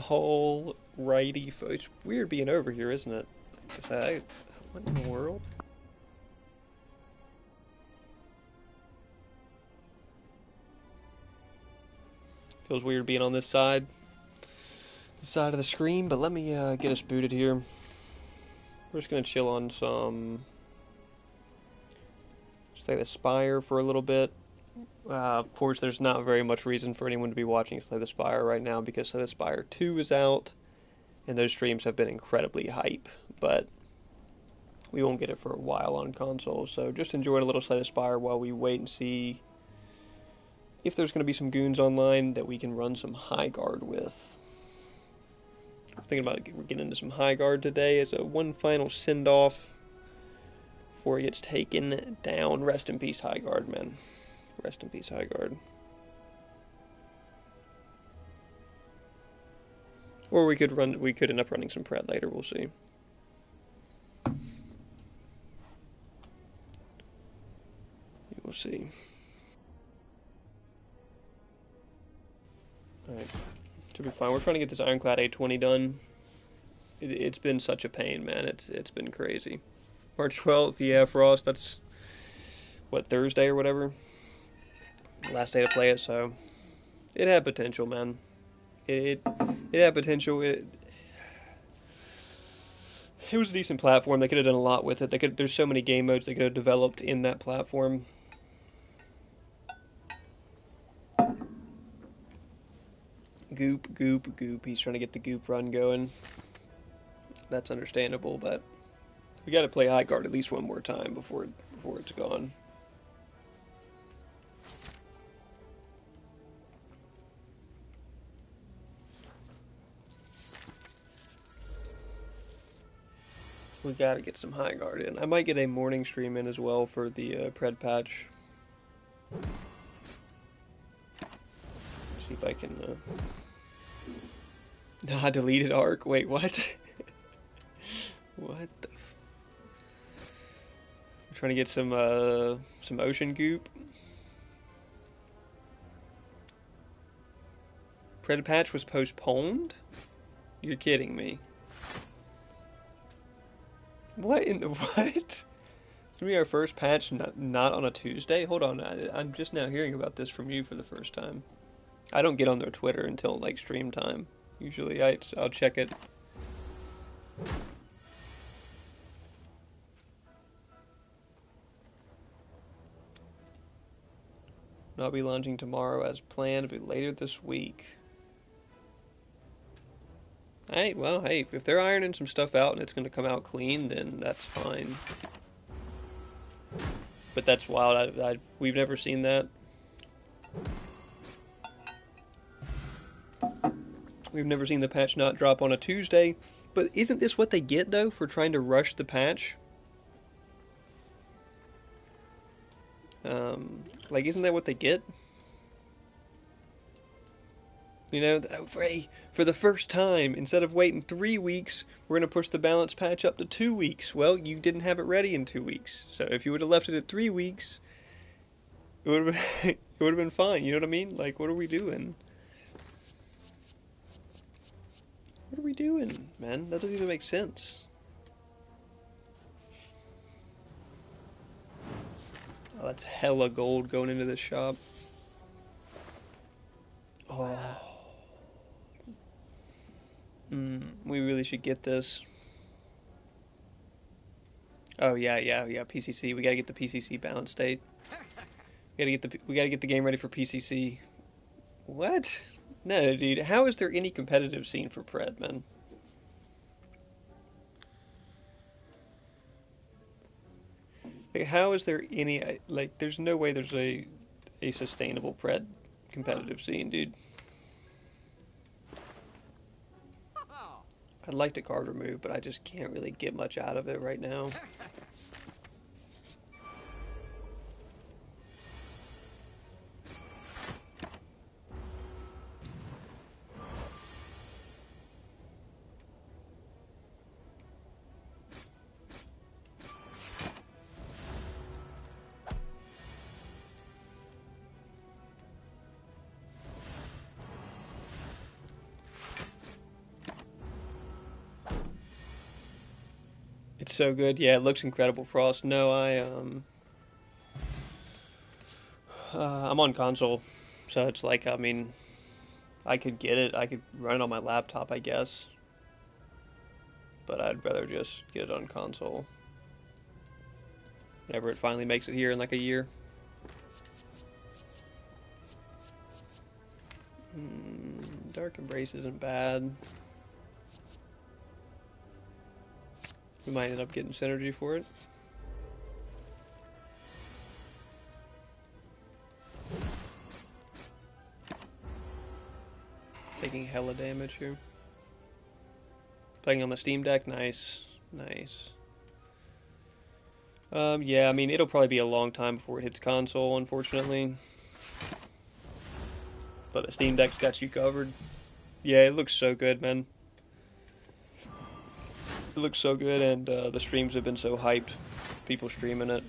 Alrighty, folks. It's weird being over here, isn't it? What in the world? Feels weird being on this side of the screen, but let me get us booted here. We're just gonna chill on some Slay the Spire for a little bit. Of course, there's not very much reason for anyone to be watching Slay the Spire right now because Slay the Spire 2 is out, and those streams have been incredibly hype, but we won't get it for a while on console, so just enjoying a little Slay the Spire while we wait and see if there's going to be some goons online that we can run some Highguard with. I'm thinking about getting into some Highguard today as a one final send-off before he gets taken down. Rest in peace, Highguard, man. Rest in peace, Highguard. Or we could end up running some Pred later, we'll see. We'll see. Alright. Should be fine. We're trying to get this Ironclad A20 done. It's been such a pain, man. It's been crazy. March 12th, yeah, Frost, that's what, Thursday or whatever? Last day to play it, so it had potential, man. It had potential. It was a decent platform. They could have done a lot with it. There's so many game modes they could have developed in that platform. Goop, goop, goop. He's trying to get the goop run going. That's understandable, but we got to play Highguard at least one more time before it's gone. We gotta get some Highguard in. I might get a morning stream in as well for the Pred patch. See if I can. Nah, deleted arc. Wait, what? What the? I'm trying to get some ocean goop. Pred patch was postponed? You're kidding me. What in the what? It's gonna be our first patch not on a Tuesday? Hold on, I'm just now hearing about this from you for the first time. I don't get on their Twitter until like stream time. Usually I'll check it. I'll be launching tomorrow as planned, but later this week. Hey, well, hey, if they're ironing some stuff out and it's going to come out clean, then that's fine. But that's wild. We've never seen that. We've never seen the patch not drop on a Tuesday. But isn't this what they get, though, for trying to rush the patch? Like, isn't that what they get? You know, for the first time, instead of waiting 3 weeks, we're going to push the balance patch up to 2 weeks. Well, you didn't have it ready in 2 weeks. So if you would have left it at 3 weeks, it would have been, it would have been fine. You know what I mean? Like, what are we doing? What are we doing, man? That doesn't even make sense. Oh, that's hella gold going into this shop. Oh. We really should get this. Oh yeah, PCC. We gotta get the PCC balance state. We gotta get the game ready for PCC. What? No, dude. How is there any competitive scene for Pred, man? Like, how is there any? Like, there's no way there's a sustainable Pred competitive scene, dude. I'd like to card remove, but I just can't really get much out of it right now. It's so good. Yeah, it looks incredible, Frost. No, I'm on console, so it's like, I mean, I could get it. I could run it on my laptop, I guess, but I'd rather just get it on console whenever it finally makes it here in like a year. Dark Embrace isn't bad. We might end up getting synergy for it. Taking hella damage here. Playing on the Steam Deck, nice, nice. Yeah, I mean, it'll probably be a long time before it hits console, unfortunately. But the Steam Deck's got you covered. Yeah, it looks so good, man. It looks so good, and the streams have been so hyped. People streaming it.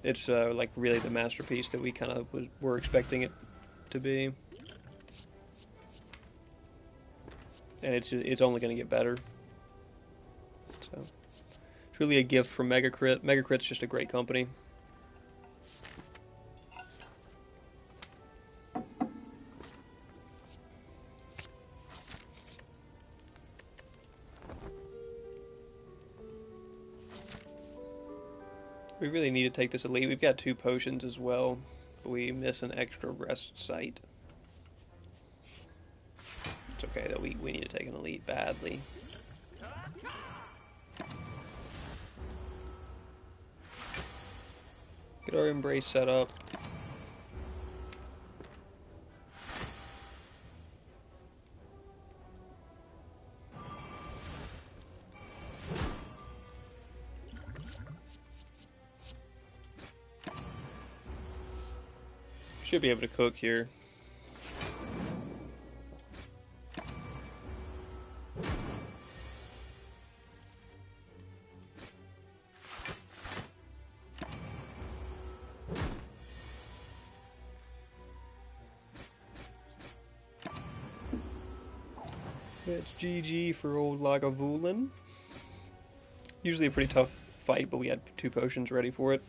It's like really the masterpiece that we kind of were expecting it to be. And it's only going to get better. So it's really a gift from Megacrit. Megacrit's just a great company. We really need to take this elite. We've got 2 potions as well, but we miss an extra rest site. It's okay that we need to take an elite badly. Get our embrace set up. Should be able to cook here. It's GG for old Lagavulin. Usually a pretty tough fight, but we had 2 potions ready for it.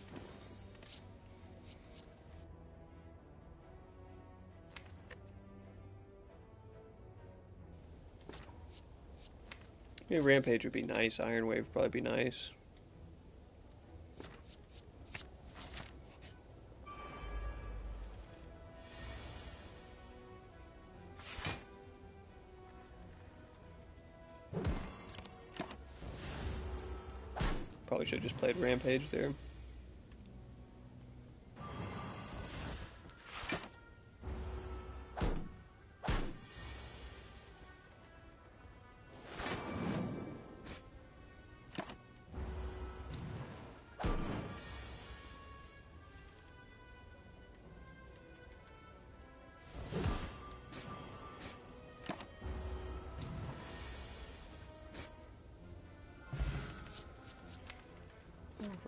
Yeah, Rampage would be nice. Iron Wave would probably be nice. Probably should have just played Rampage there.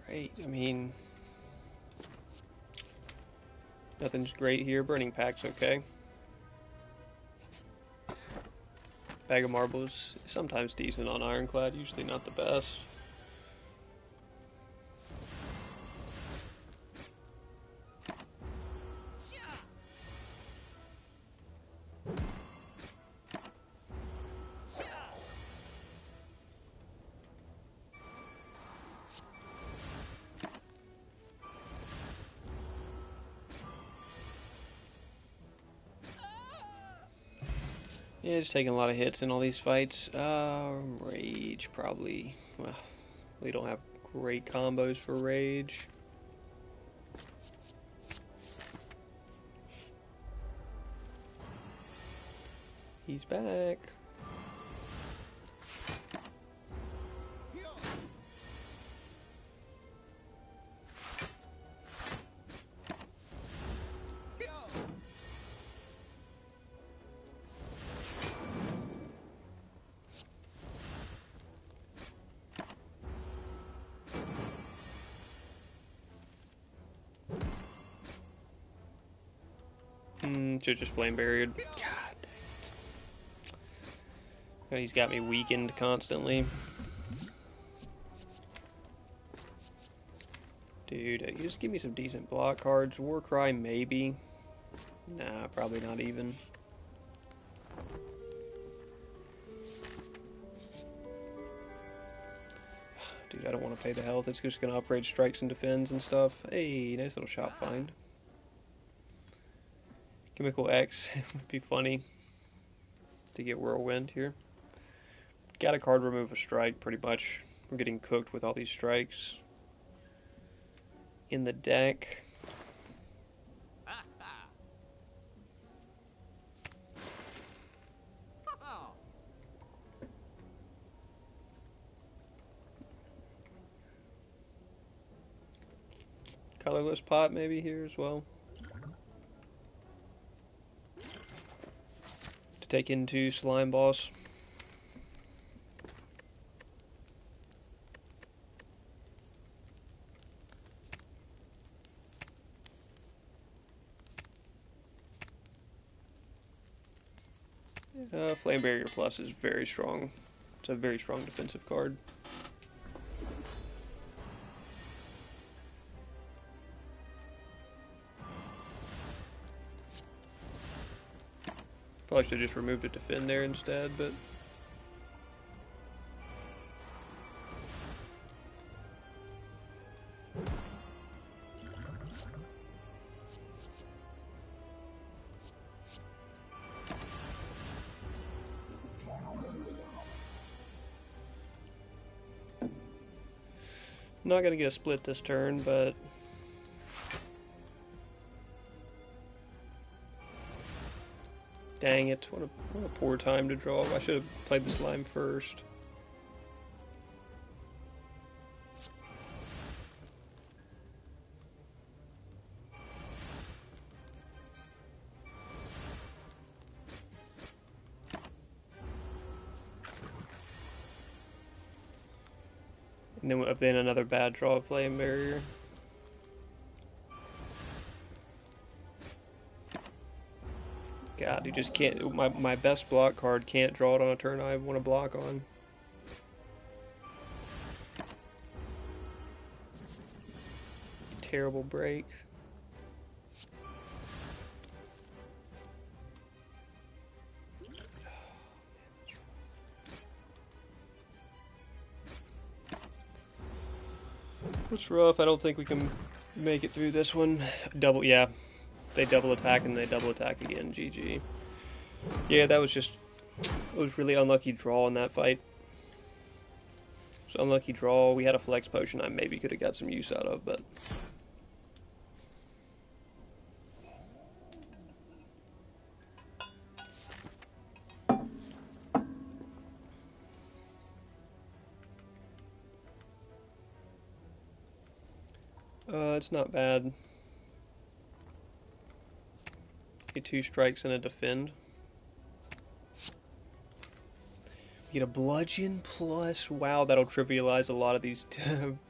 Right, I mean, nothing's great here. Burning Pack's okay. Bag of Marbles, sometimes decent on Ironclad, usually not the best. Yeah, just taking a lot of hits in all these fights. Rage, probably. Well, we don't have great combos for Rage. He's back. Should just flame barriered. God dang it. He's got me weakened constantly. Dude, you just give me some decent block cards. Warcry, maybe. Nah, probably not even. Dude, I don't want to pay the health. It's just going to upgrade strikes and defends and stuff. Hey, nice little shop find. Chemical X would be funny to get Whirlwind here. Got a card remove a strike, pretty much. We're getting cooked with all these strikes in the deck. Colorless pot maybe here as well. To take into Slime Boss. Flame Barrier Plus is very strong. It's a very strong defensive card. Probably should have just removed a defend there instead, but... Not gonna get a split this turn, but... Dang it, what a poor time to draw. I should have played the slime first. And then another bad draw of Flame Barrier. God, you just can't. My best block card can't draw it on a turn I want to block on. Terrible break. It's rough. I don't think we can make it through this one. Yeah. They double attack and they double attack again. GG. Yeah, that was just... It was really unlucky draw in that fight. It was unlucky draw. We had a flex potion I maybe could have got some use out of, but... it's not bad. Get 2 strikes and a defend. We get a bludgeon plus. Wow, that'll trivialize a lot of these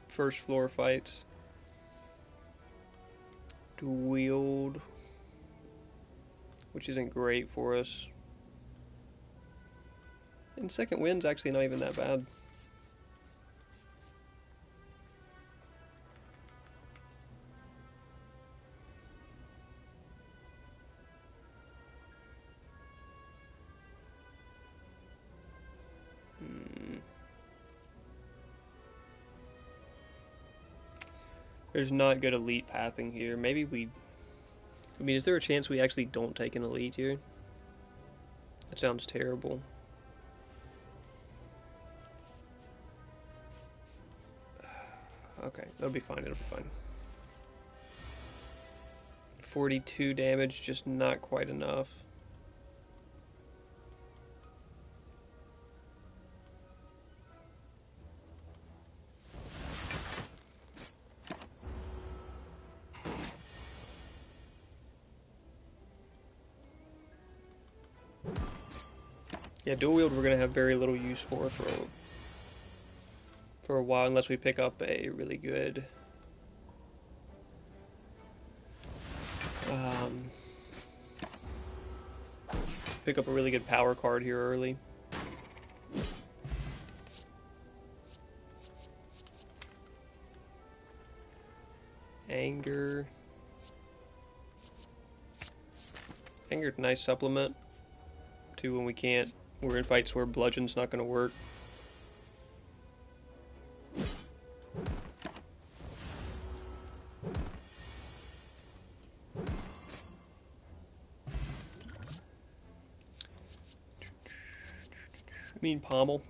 first floor fights. Wield, which isn't great for us. And second wind's actually not even that bad. There's not good elite pathing here. Maybe we... I mean, is there a chance we actually don't take an elite here? That sounds terrible. Okay, that'll be fine, it'll be fine. 42 damage, just not quite enough. Yeah, dual wield we're going to have very little use for a while unless we pick up a really good power card here early. Anger. Anger's a nice supplement to when we're in fights where bludgeon's not going to work. I mean Pommel.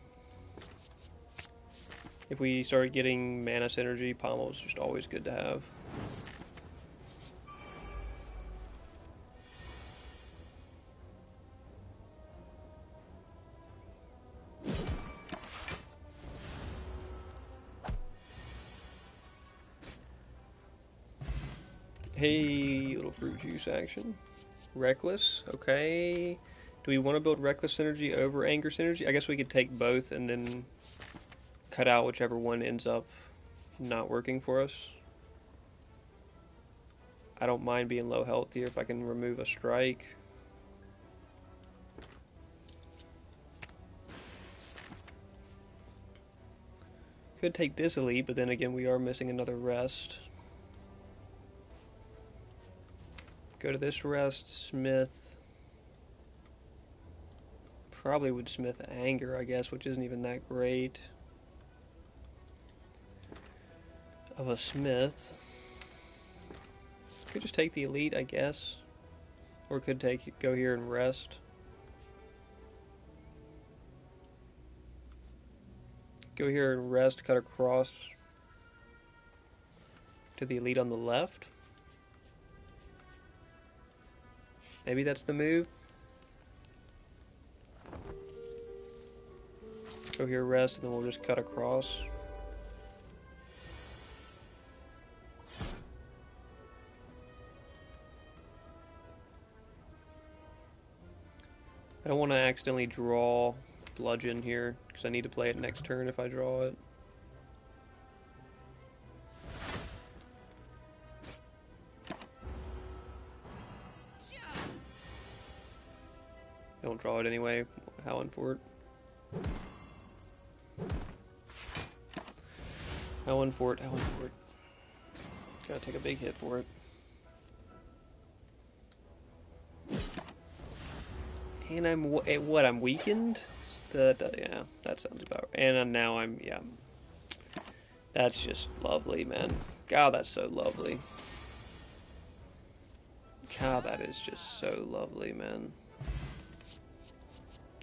If we start getting mana synergy, Pommel is just always good to have. Hey, little fruit juice action. Reckless, okay. Do we want to build Reckless synergy over Anger synergy? I guess we could take both and then cut out whichever one ends up not working for us. I don't mind being low health here if I can remove a strike. Could take this elite, but then again we are missing another rest. Go to this rest, Smith. Probably would Smith Anger, I guess, which isn't even that great of a Smith. Could just take the elite, I guess. Or could go here and rest. Go here and rest, cut across to the elite on the left. Maybe that's the move. Go here, rest, and then we'll just cut across. I don't want to accidentally draw bludgeon here, because I need to play it next turn if I draw it. Don't draw it anyway. Howling for it. Howling for it, howling for it. Gotta take a big hit for it. And I'm weakened? Yeah, that sounds about right. And now yeah. That's just lovely, man. God, that's so lovely. God, that is just so lovely, man.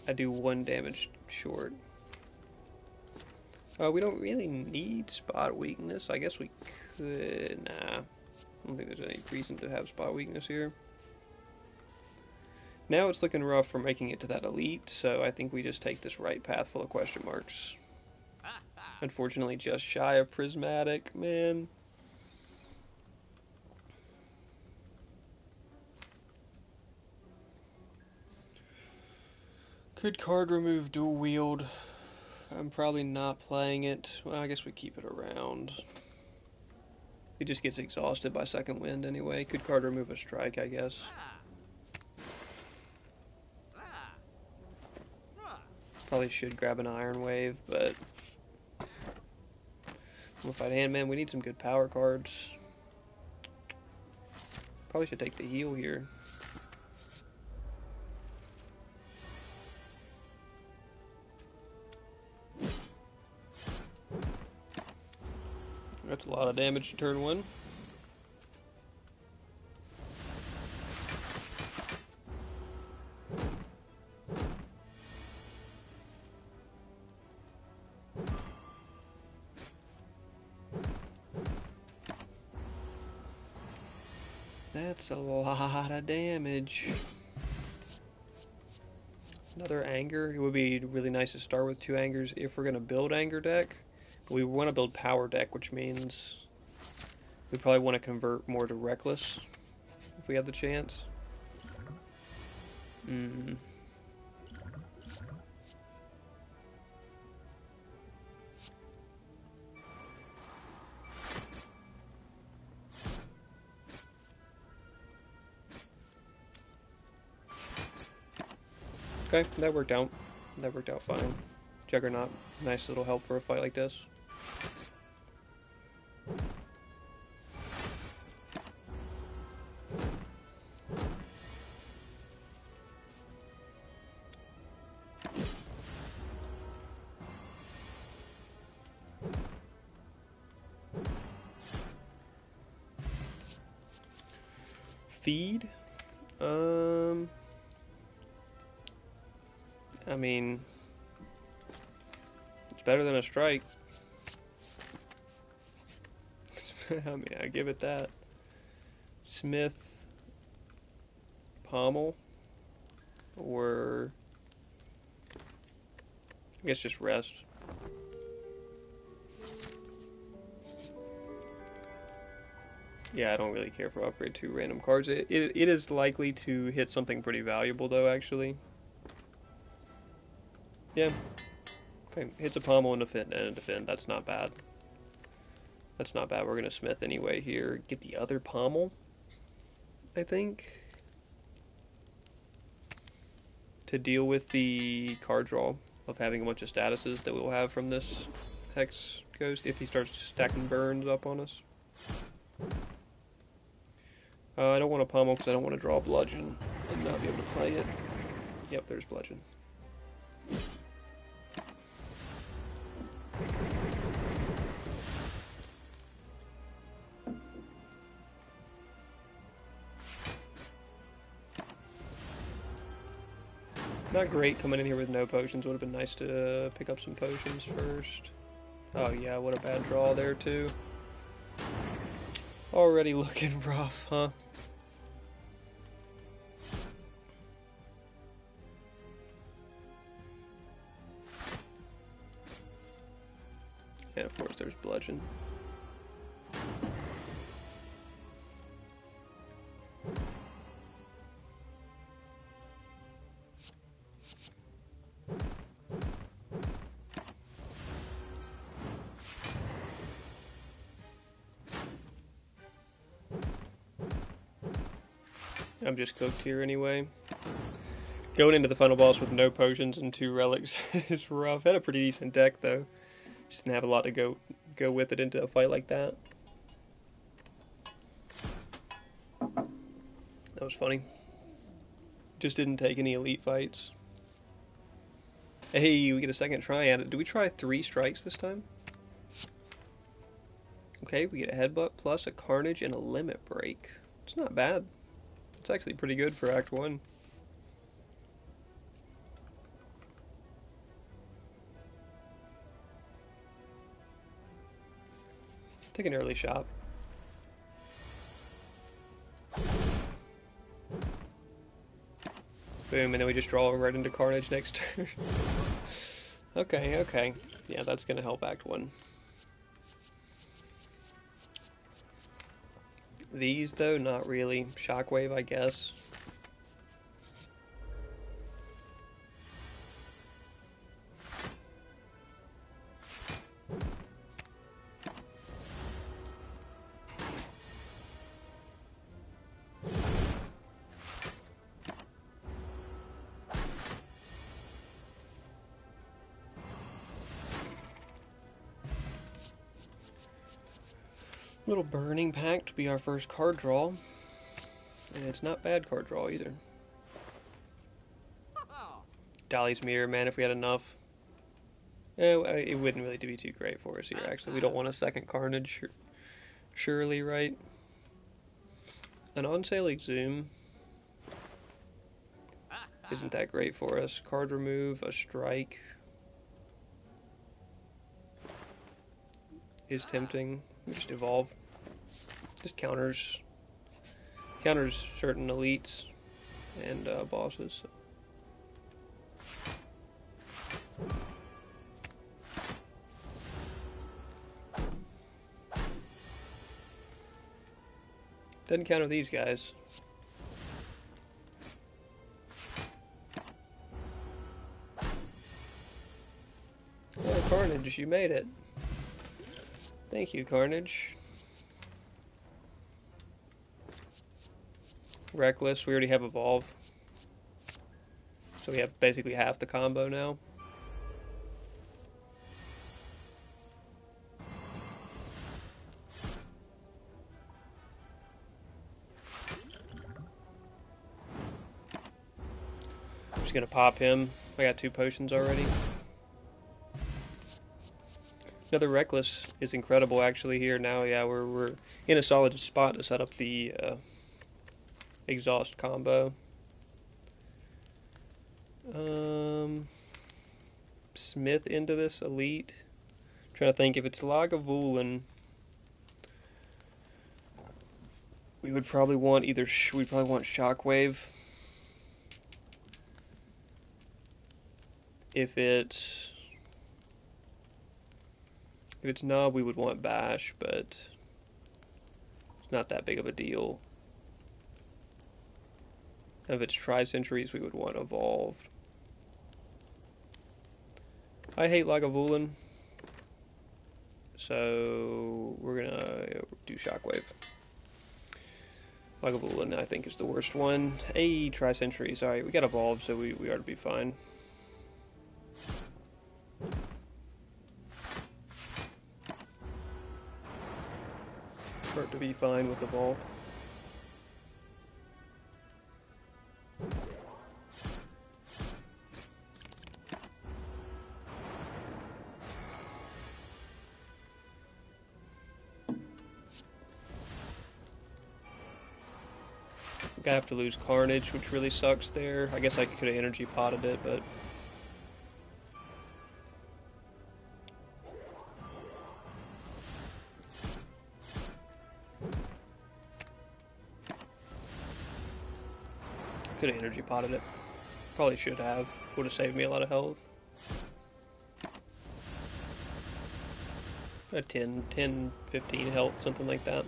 I do 1 damage short. We don't really need spot weakness. I guess we could. Nah. I don't think there's any reason to have spot weakness here. Now it's looking rough for making it to that elite, so I think we just take this right path full of question marks. Unfortunately, just shy of prismatic, man. Could card remove dual wield? I'm probably not playing it. Well, I guess we keep it around. It just gets exhausted by second wind anyway. Could card remove a strike, I guess. Probably should grab an Iron Wave, but we'll fight Handman. We need some good power cards. Probably should take the heal here. That's a lot of damage to turn 1. That's a lot of damage. Another Anger. It would be really nice to start with 2 Angers if we're going to build Anger deck. But we want to build Power deck, which means we probably want to convert more to Reckless if we have the chance. Okay, that worked out. That worked out fine. Juggernaut, nice little help for a fight like this. feed? I mean, it's better than a strike. I mean, I give it that. Smith, pommel, or I guess just rest. Yeah, I don't really care for upgrade 2 random cards. It is likely to hit something pretty valuable, though, actually. Yeah. Okay, hits a pommel and a defend. That's not bad. That's not bad. We're going to Smith anyway here. Get the other pommel, I think, to deal with the card draw of having a bunch of statuses that we'll have from this Hex Ghost if he starts stacking burns up on us. I don't want to pommel because I don't want to draw bludgeon and not be able to play it. Yep, there's bludgeon. Not great coming in here with no potions. Would have been nice to pick up some potions first. Oh yeah, what a bad draw there too. Already looking rough, huh? And of course there's bludgeon. I'm just cooked here anyway. Going into the final boss with no potions and 2 relics is rough. Had a pretty decent deck though. Just didn't have a lot to go with it into a fight like that. That was funny. Just didn't take any elite fights. Hey, we get a second try at it. Do we try 3 strikes this time? Okay, we get a headbutt plus a carnage and a limit break. It's not bad. It's actually pretty good for Act 1. Take an early shot. Boom, and then we just draw right into Carnage next turn. Okay, okay. Yeah, that's gonna help Act 1. These, though, not really. Shockwave, I guess. Little Burning Pact to be our first card draw. And it's not bad card draw either. Dolly's Mirror, man, if we had enough. It wouldn't really be too great for us here, actually. We don't want a second Carnage, surely, right? An on-sale Exhume isn't that great for us. Card remove, a strike is tempting. We just evolve. Just counters certain elites and bosses. Doesn't counter these guys. Oh, Carnage, you made it. Thank you, Carnage. Reckless, we already have Evolve. So we have basically half the combo now. I'm just gonna pop him. I got 2 potions already. Another Reckless is incredible actually here now. Yeah, we're in a solid spot to set up the exhaust combo. Smith into this elite. Trying to think if it's Lagavulin. We would probably want either we'd probably want Shockwave. If it's Knob, we would want Bash, but it's not that big of a deal. If it's Tri-Centuries, we would want Evolved. I hate Lagavulin, so we're gonna do Shockwave. Lagavulin, I think, is the worst one. Hey, Tri-Centuries. Alright, we got Evolved, so we ought to be fine. Start to be fine with Evolve. I have to lose Carnage, which really sucks there. I guess I could have energy potted it, but could have energy potted it. Probably should have. Would have saved me a lot of health. 10, 15 health, something like that.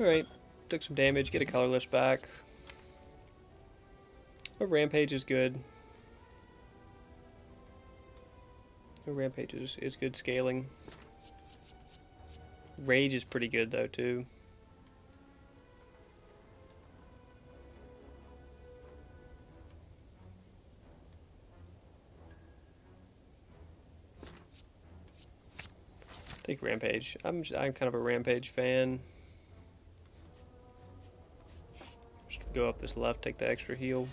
Alright, took some damage, get a colorless back. A Rampage is good. A Rampage is good scaling. Rage is pretty good though too. Take Rampage. I'm kind of a Rampage fan. Just go up this left, take the extra heal.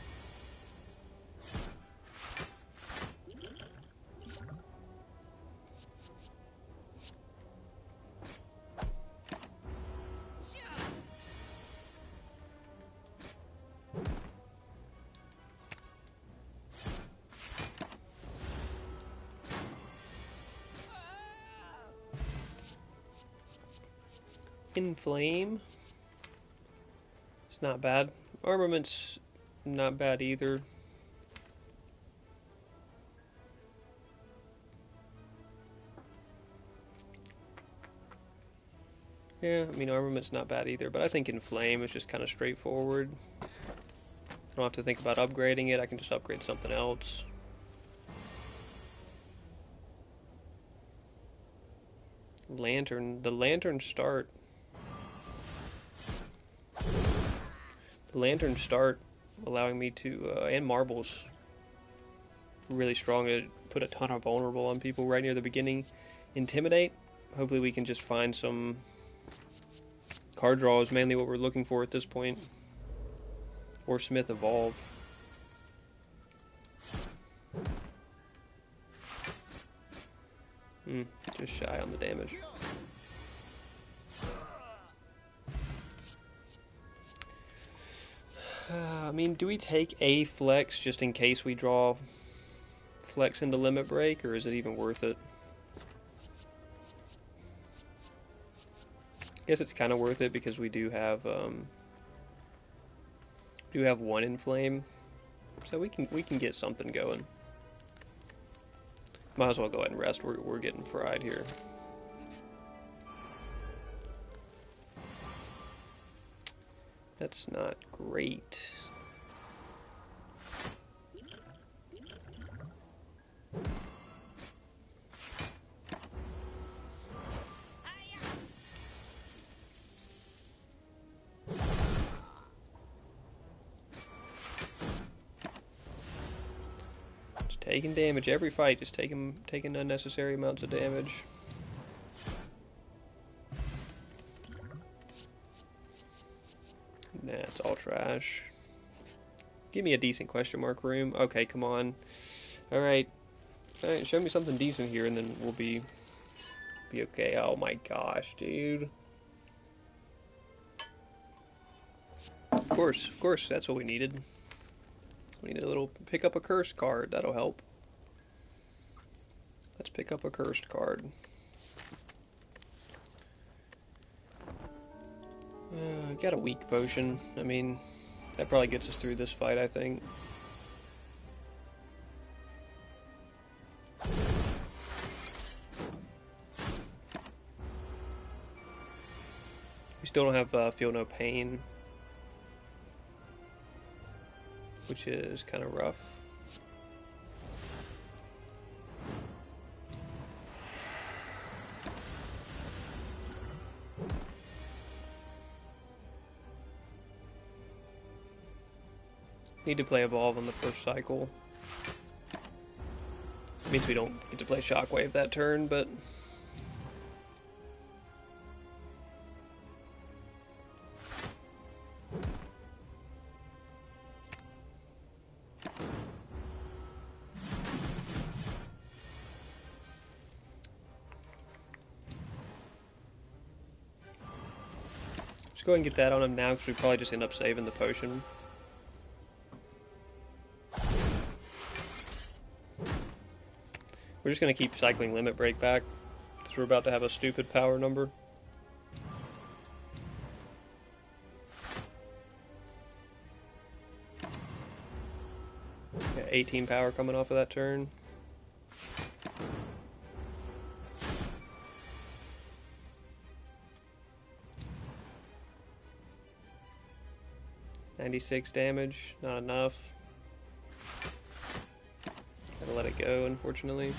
Inflame. It's not bad. Armament's not bad either. Yeah, I mean, Armament's not bad either, but I think Inflame is just kind of straightforward. I don't have to think about upgrading it, I can just upgrade something else. Lantern. The Lantern start. The Lantern start allowing me to, and Marbles, really strong to put a ton of vulnerable on people right near the beginning. Intimidate. Hopefully we can just find some card draw is mainly what we're looking for at this point. Or Smith Evolve. Just shy on the damage. I mean, do we take a flex just in case we draw flex into limit break, or is it even worth it? I guess it's kind of worth it because we do have one Inflame, so we can get something going. Might as well go ahead and rest. We're getting fried here. That's not great. taking damage every fight, just taking unnecessary amounts of damage. Nah, it's all trash. Give me a decent question mark room. Okay, come on. Alright. Alright, show me something decent here and then we'll be okay. Oh my gosh, dude. Of course, that's what we needed. We need a little, pick up a cursed card, that'll help. Let's pick up a cursed card. Got a weak potion. I mean, that probably gets us through this fight, I think. We still don't have Feel No Pain, which is kind of rough. Need to play Evolve on the first cycle. Means we don't get to play Shockwave that turn, but just go ahead and get that on him now, because we probably just end up saving the potion. We're just going to keep cycling Limit Break back, because we're about to have a stupid power number. Got 18 power coming off of that turn. $96 damage, not enough. Gotta let it go, unfortunately.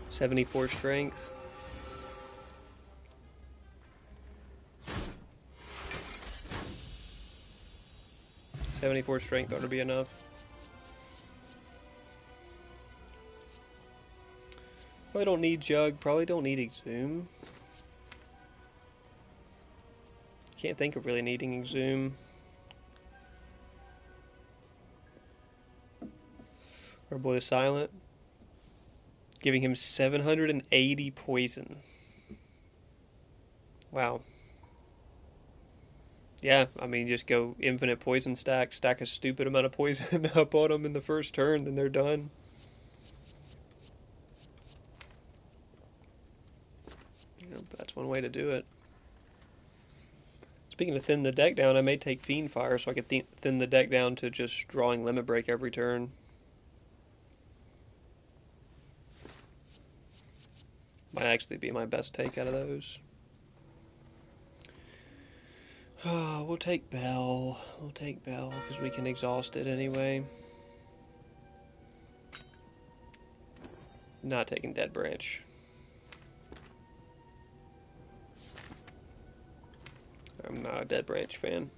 $74 strength. $74 strength ought to be enough. Probably don't need Jug, probably don't need Exhume. Can't think of really needing Exhume. Our boy is Silent. Giving him 780 poison. Wow. Yeah, I mean, just go infinite poison stack a stupid amount of poison up on them in the first turn, then they're done. That's one way to do it. Speaking of thin the deck down, I may take Fiend Fire so I could thin the deck down to just drawing Limit Break every turn. Might actually be my best take out of those. Oh, we'll take Bell. We'll take Bell because we can exhaust it anyway. Not taking Dead Branch. I'm not a Dead Branch fan.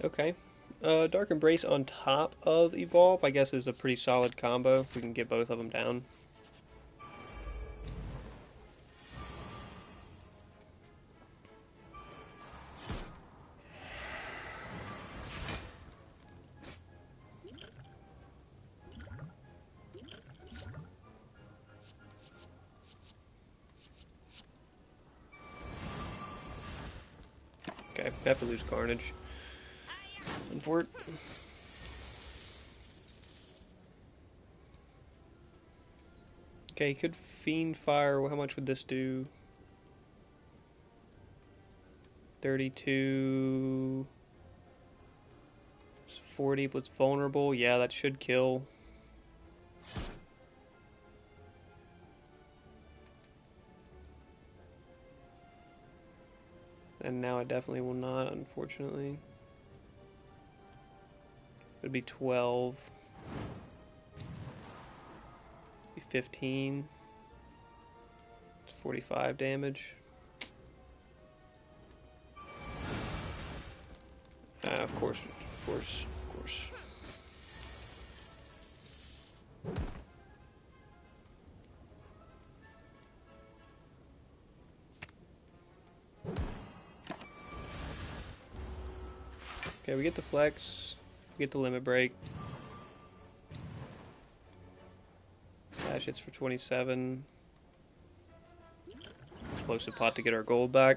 Okay. Dark Embrace on top of Evolve, I guess, is a pretty solid combo if we can get both of them down. Okay, I have to lose Carnage. Unfortunately. Okay, could Fiend Fire. How much would this do? 32. 40 was vulnerable. Yeah, that should kill. And now it definitely will not, unfortunately. It'd be 12. It'd be 15. It's 45 damage. Of course, of course, of course. Okay, we get the flex, we get the limit break. Dash hits for 27. Explosive pot to get our gold back.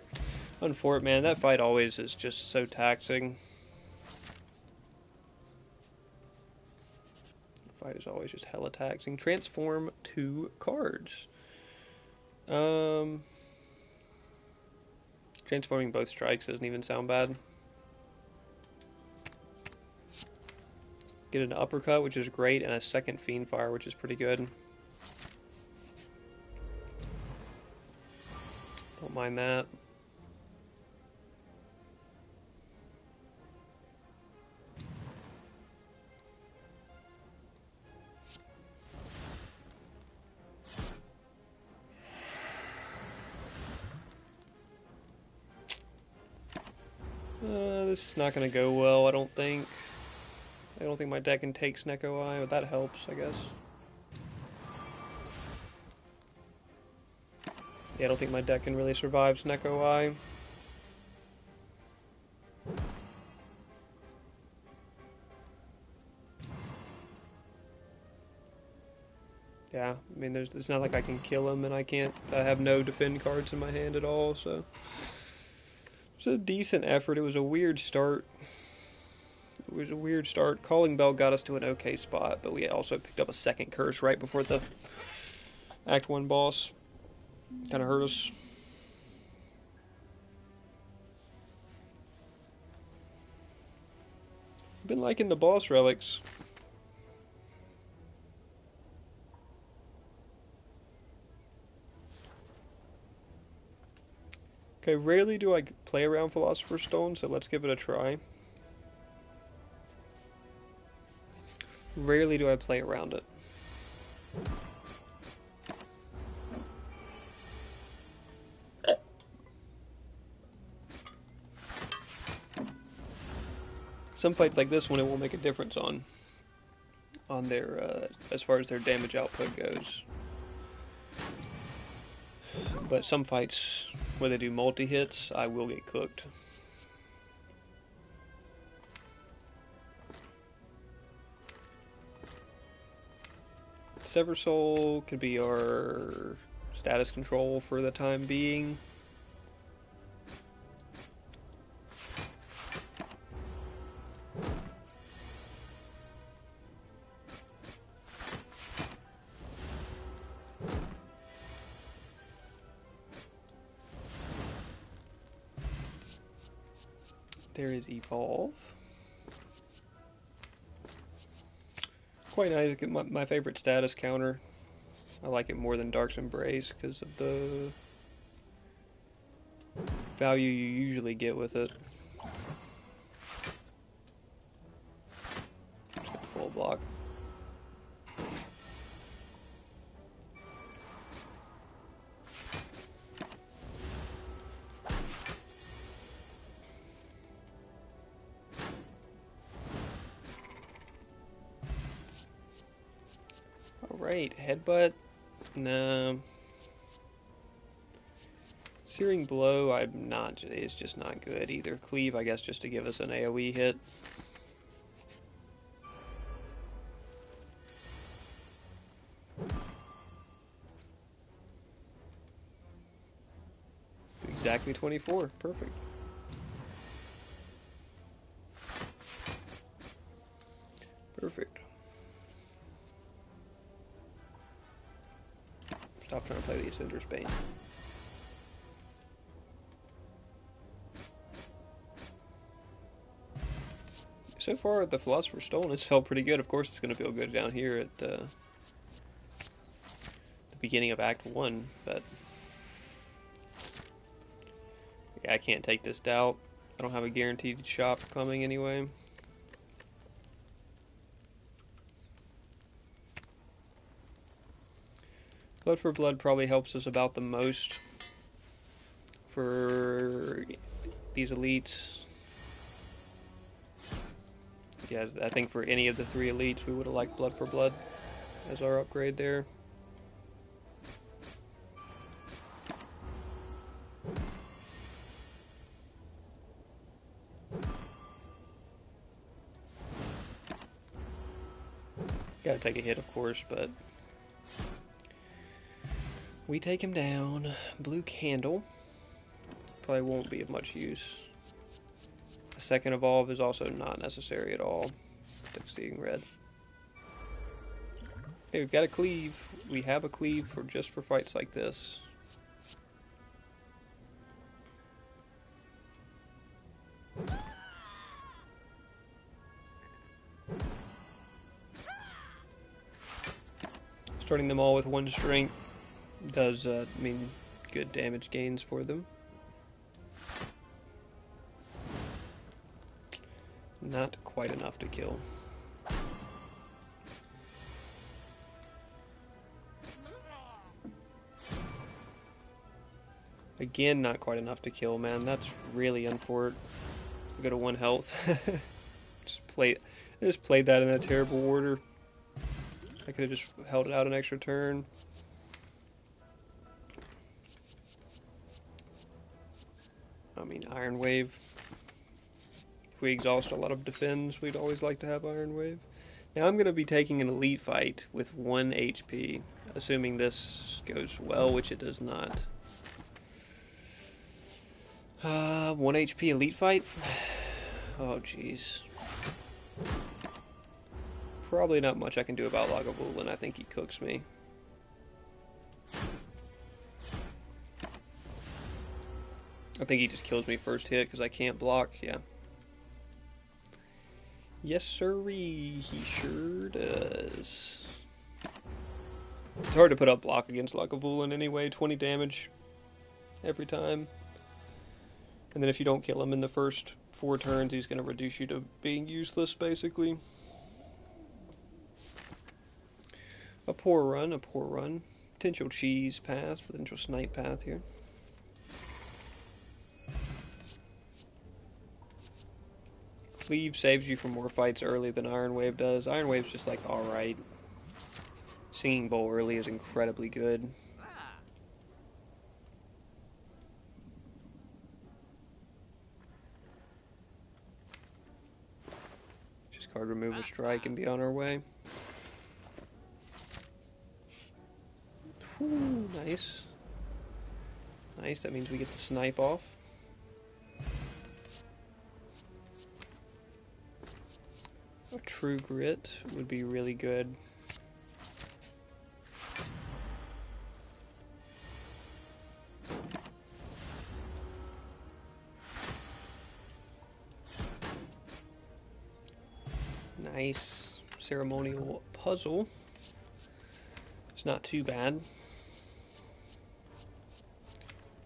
Unfortunate, man, that fight always is just so taxing. The fight is always just hella taxing. Transform 2 cards. Transforming both strikes doesn't even sound bad. Get an uppercut, which is great, and a second Fiend Fire, which is pretty good. Don't mind that. This is not going to go well, I don't think. I don't think my deck can take Snecko Eye, but that helps, I guess. Yeah, I don't think my deck can really survive Snecko Eye. Yeah, I mean, it's not like I can kill him, and I can't. I have no defend cards in my hand at all, so it was a decent effort. It was a weird start. It was a weird start. Calling Bell got us to an okay spot, but we also picked up a second curse right before the Act 1 boss. Kind of hurt us. Been liking the boss relics. Okay, rarely do I play around Philosopher's Stone, so let's give it a try. Rarely do I play around it. Some fights like this one, it will make a difference on their as far as their damage output goes. But some fights where they do multi-hits, I will get cooked. Sever Soul could be our status control for the time being. There is Evolve. Quite nice. My favorite status counter. I like it more than Dark's Embrace because of the value you usually get with it. Just got full block. Alright, Headbutt. No. Searing Blow, it's just not good either. Cleave, I guess, just to give us an AoE hit. Exactly 24, perfect. Perfect. Stop trying to play the Ascender's Bane. So far, the Philosopher's Stone has felt pretty good. Of course, it's going to feel good down here at the beginning of Act 1, but yeah, I can't take this doubt. I don't have a guaranteed shop coming anyway. Blood for Blood probably helps us about the most for these elites. Yeah, I think for any of the 3 elites, we would have liked Blood for Blood as our upgrade there. Gotta take a hit, of course, but we take him down. Blue Candle probably won't be of much use. A second evolve is also not necessary at all. Succeeding red. Okay, we've got a cleave. We have a cleave for just for fights like this. Starting them all with 1 strength does mean good damage gains for them. Not quite enough to kill. Again, not quite enough to kill, man. That's really unfortunate. We go to 1 health. I just played that in a terrible order. I could have just held it out an extra turn. I mean, Iron Wave. If we exhaust a lot of defense, we'd always like to have Iron Wave. Now I'm going to be taking an elite fight with 1 HP, assuming this goes well, which it does not. 1 HP elite fight? Oh, jeez. Probably not much I can do about Lagavulin. I think he cooks me. I think he just kills me first hit because I can't block, yeah. Yes, sirree, he sure does. It's hard to put up block against Lagavulin anyway, 20 damage every time. And then if you don't kill him in the first 4 turns, he's going to reduce you to being useless, basically. A poor run, a poor run. Potential cheese path, potential snipe path here. Cleave saves you from more fights early than Iron Wave does. Iron Wave's just like, alright. Singing Bowl early is incredibly good. Just card remove a strike and be on our way. Whew, nice. Nice, that means we get the snipe off. A True Grit would be really good. Nice. Ceremonial Puzzle. It's not too bad.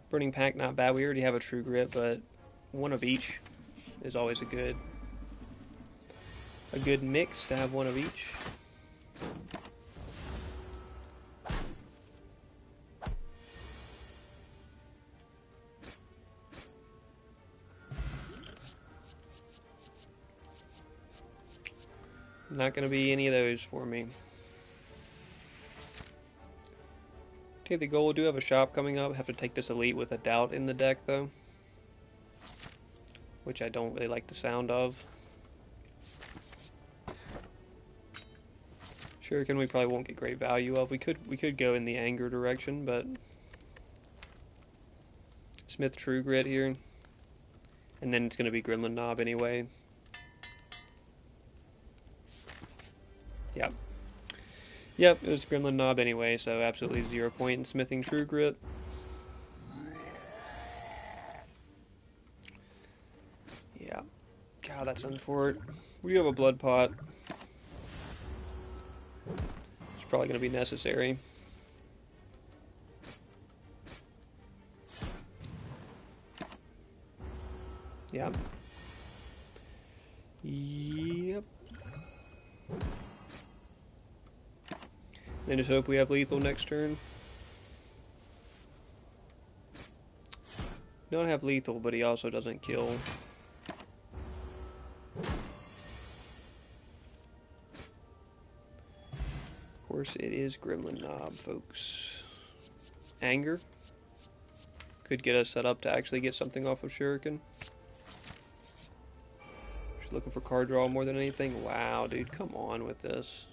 Burning Pact, not bad. We already have a True Grit, but 1 of each is always a good mix to have 1 of each. Not going to be any of those for me. Okay, the goal, do have a shop coming up. Have to take this elite with a doubt in the deck, though. Which I don't really like the sound of. Shuriken we probably won't get great value of. We could go in the anger direction, but Smith True Grit here. And then it's going to be Gremlin Knob anyway. Yep. Yep, it was Gremlin Knob anyway, so absolutely 0 point in smithing True Grit. Yeah. God, that's unfortunate. We do have a blood pot. It's probably going to be necessary. Yep. Yep. And just hope we have lethal next turn. Don't have lethal, but he also doesn't kill. Of course, it is Gremlin Knob, folks. Anger could get us set up to actually get something off of Shuriken. Just looking for card draw more than anything. Wow, dude, come on with this.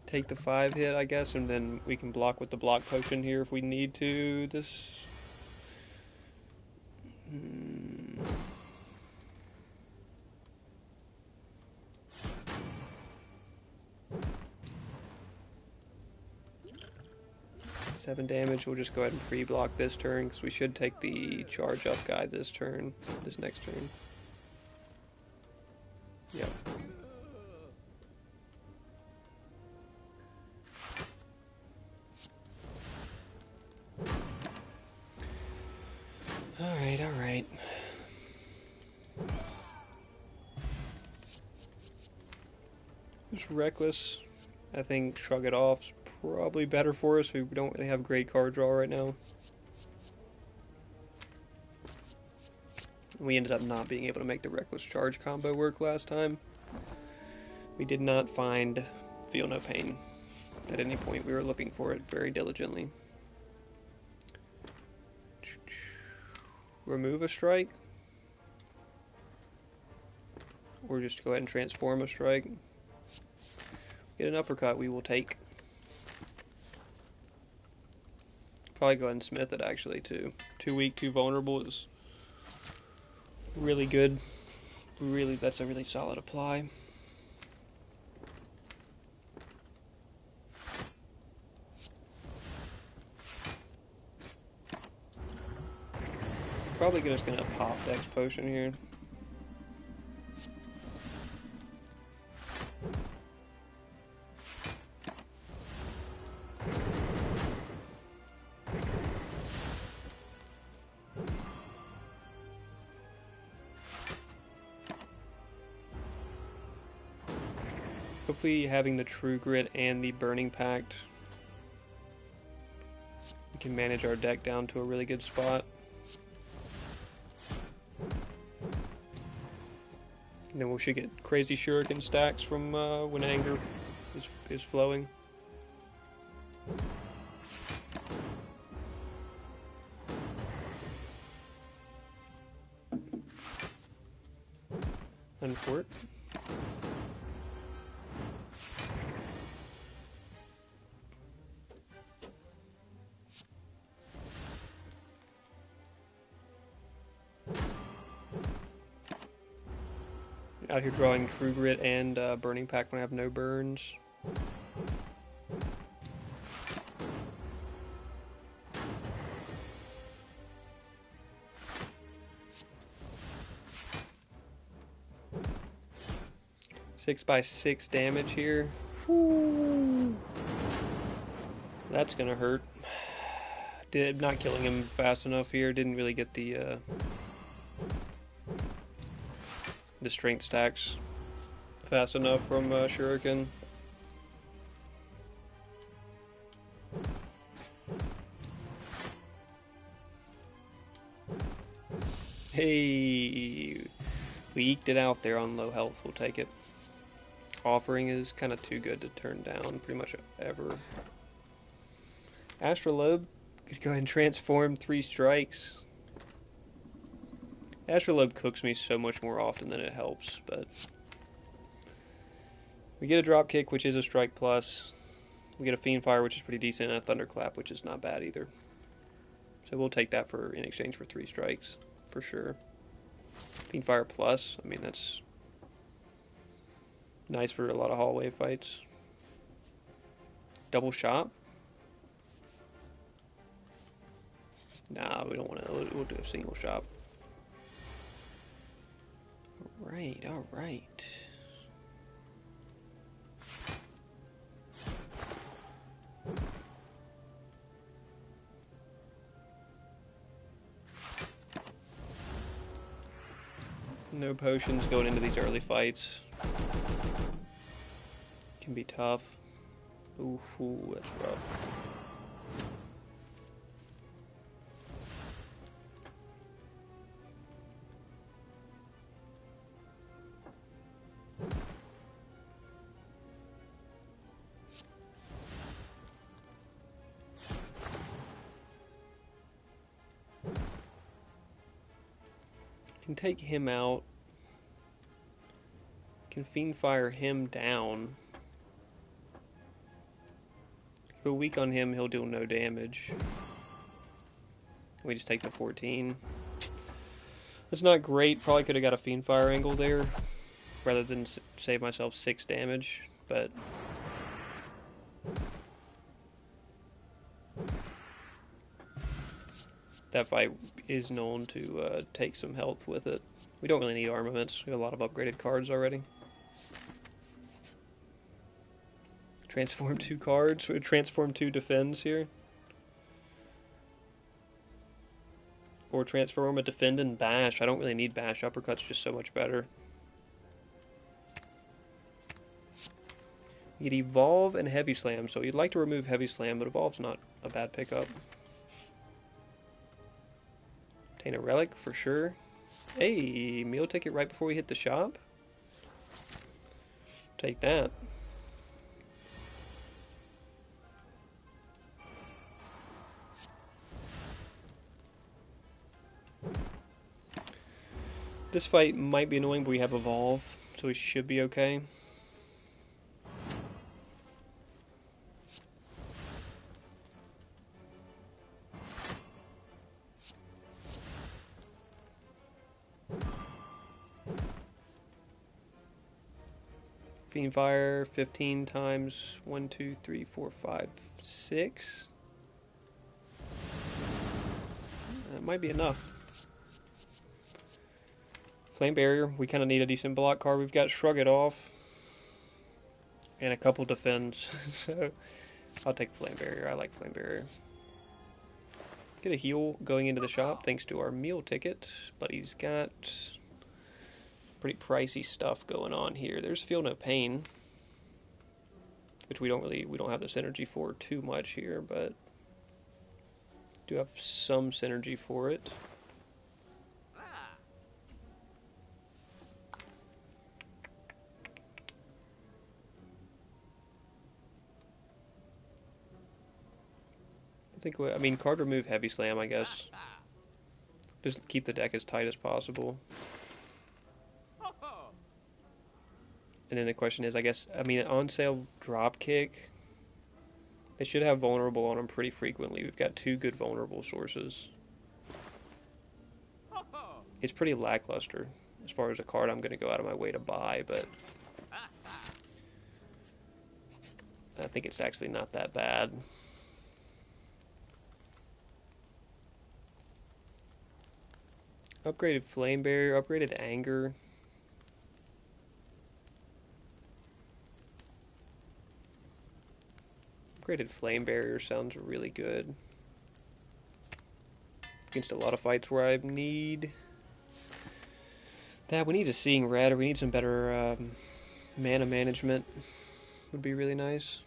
Take the 5 hit, I guess, and then we can block with the block potion here if we need to. This. 7 damage. We'll just go ahead and pre-block this turn because we should take the charge up guy this next turn. Yep. Alright, alright. Just Reckless. I think Shrug It Off's probably better for us. We don't really have great card draw right now. We ended up not being able to make the Reckless Charge combo work last time. We did not find Feel No Pain at any point. We were looking for it very diligently. Remove a strike, or just go ahead and transform a strike. Get an uppercut, we will take. Probably go ahead and smith it actually too. Too weak, too vulnerable is really good. Really, that's a really solid apply. Probably just gonna pop Dex Potion here. Hopefully having the True Grit and the Burning Pact, we can manage our deck down to a really good spot. And then we should get crazy Shuriken stacks from when anger is flowing. Unfort. Out here drawing True Grit and Burning Pact when I have no burns. Six by 6 damage here. Whew. That's gonna hurt. Not killing him fast enough here. Didn't really get the strength stacks fast enough from Shuriken. Hey, we eked it out there on low health. We'll take it. Offering is kind of too good to turn down pretty much ever. Astrolabe could go ahead and transform 3 strikes. Astrolabe cooks me so much more often than it helps, but We get a drop kick, which is a strike plus. We get a Fiend Fire, which is pretty decent, and a Thunderclap, which is not bad either. So we'll take that for in exchange for 3 strikes, for sure. Fiend Fire plus, I mean, that's nice for a lot of hallway fights. Double shot? Nah, we don't want to. We'll do a single shot. Alright, alright. No potions going into these early fights. Can be tough. Ooh, that's rough. Can take him out. Can Fiend Fire him down. If we're weak on him, he'll do no damage. We just take the 14. That's not great. Probably could have got a Fiend Fire angle there, rather than save myself 6 damage, but... that fight is known to take some health with it. We don't really need armaments. We have a lot of upgraded cards already. Transform 2 cards. We transform 2 defends here. Or transform a defend and bash. I don't really need bash. Uppercut's just so much better. You get evolve and heavy slam. So you'd like to remove heavy slam, but evolve's not a bad pickup. Obtain a relic for sure. Hey, meal ticket right before we hit the shop. Take that. This fight might be annoying, but we have evolve, so we should be okay. Fiend Fire 15 times 1, 2, 3, 4, 5, 6. That might be enough. Flame Barrier, we kind of need a decent block card. We've got Shrug It Off and a couple defends, so I'll take Flame Barrier. I like Flame Barrier. Get a heal going into the shop thanks to our meal ticket, but he's got pretty pricey stuff going on here. There's Feel No Pain, which we don't have the synergy for too much here, but do have some synergy for it. I mean, card remove heavy slam, I guess. Just keep the deck as tight as possible. And then the question is, I mean, on sale drop kick, they should have vulnerable on them pretty frequently. We've got 2 good vulnerable sources. It's pretty lackluster as far as a card I'm going to go out of my way to buy, but I think it's actually not that bad. Upgraded Flame Barrier, upgraded Anger. Upgraded Flame Barrier sounds really good. Against a lot of fights where I need that. We need a Seeing Red, or we need some better mana management. Would be really nice.